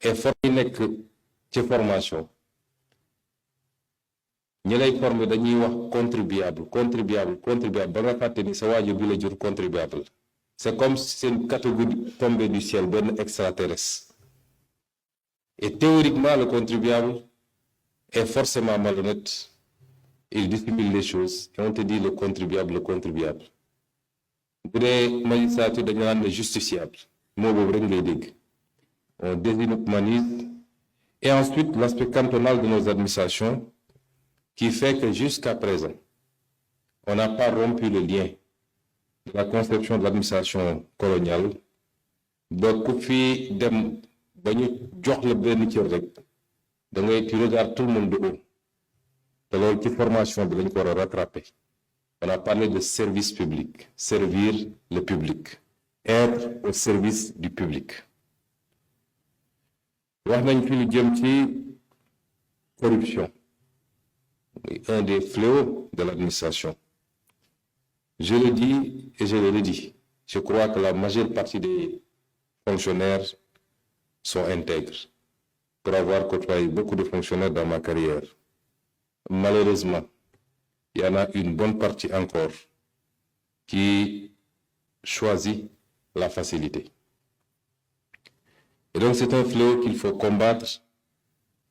et formé ci formation ñi lay former dañuy wax contribuable ba nga fàtte ni sa waajur bi la jur contribuable c'est comme si c'est une catégorie tombée du ciel benn extraterrestre et théoriquement le contribuable est forcément malhonnête, il dissimule les choses et on te dit le contribuable bu dee magistrature dañu naan le justiciable moo boobu rek ngay dégg on déshumanise. Et ensuite l'aspect cantonal de nos administrations qui fait que jusqu'à présent on n'a pas rompu le lien de la conception de l'administration coloniale ba ku fi dem ba ñu jox la benn cër rek da ngay tu regardes tout le monde de haut te loolu ci formation bi lañ ko war a rattraper. On a parlé de service public, servir le public, être au service du public. wax nañ fi lu jëm ci corruption, un des fléaux de l'administration. Je le dis et je le redis, je crois que la majeure partie des fonctionnaires sont intègres. Pour avoir côtoyé beaucoup de fonctionnaires dans ma carrière, malheureusement, il y en a une bonne partie encore qui choisit la facilité. Et donc c'est un fléau qu'il faut combattre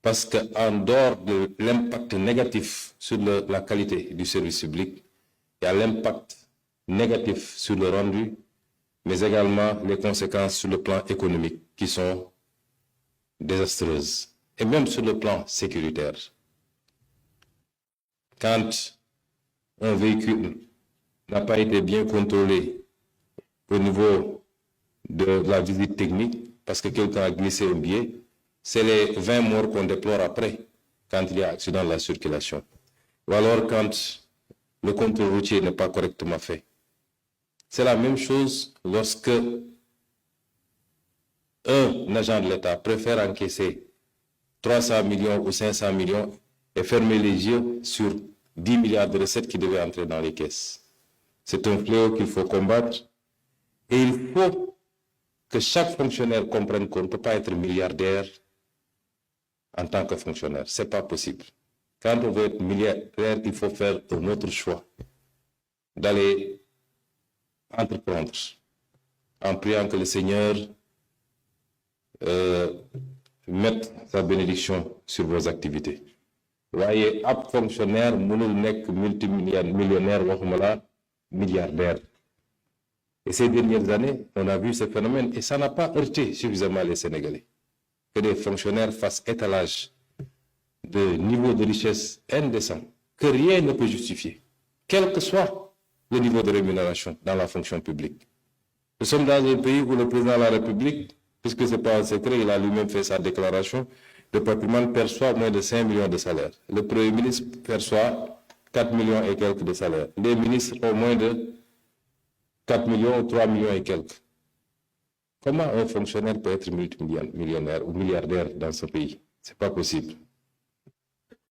parce qu'en dehors de l'impact négatif sur la qualité du service public, il y a l'impact négatif sur le rendu, mais également les conséquences sur le plan économique qui sont désastreuses, et même sur le plan sécuritaire. Quand un véhicule n'a pas été bien contrôlé au niveau de la visite technique, parce que quelqu'un a glissé un billet, c'est les 20 morts qu'on déplore après, quand il y a accident de la circulation. Ou alors quand le contrôle routier n'est pas correctement fait. C'est la même chose lorsque un agent de l'État préfère encaisser 300 millions ou 500 millions et fermer les yeux sur 10 milliards de recettes qui devaient entrer dans les caisses. C'est un fléau qu'il faut combattre et il faut que chaque fonctionnaire comprenne qu'on ne peut pas être milliardaire en tant que fonctionnaire. Ce n'est pas possible. Quand on veut être milliardaire, il faut faire un autre choix, d'aller entreprendre en priant que le Seigneur mette sa bénédiction sur vos activités. Voyez, ab fonctionnaire mënul nekk multimillionnaire waxuma la milliardaire. Et ces dernières années, on a vu ce phénomène et ça n'a pas heurté suffisamment les Sénégalais. Que des fonctionnaires fassent étalage de niveau de richesse indécent, que rien ne peut justifier, quel que soit le niveau de rémunération dans la fonction publique. Nous sommes dans un pays où le président de la République, puisque ce n'est pas un secret, il a lui-même fait sa déclaration, le patrimoine perçoit moins de 5 millions de salaires. Le Premier ministre perçoit 4 millions et quelques de salaires. Les ministres ont moins de 4 millions ou 3 millions et quelques. Comment un fonctionnaire peut être multimillionnaire ou milliardaire dans ce pays? Ce n'est pas possible.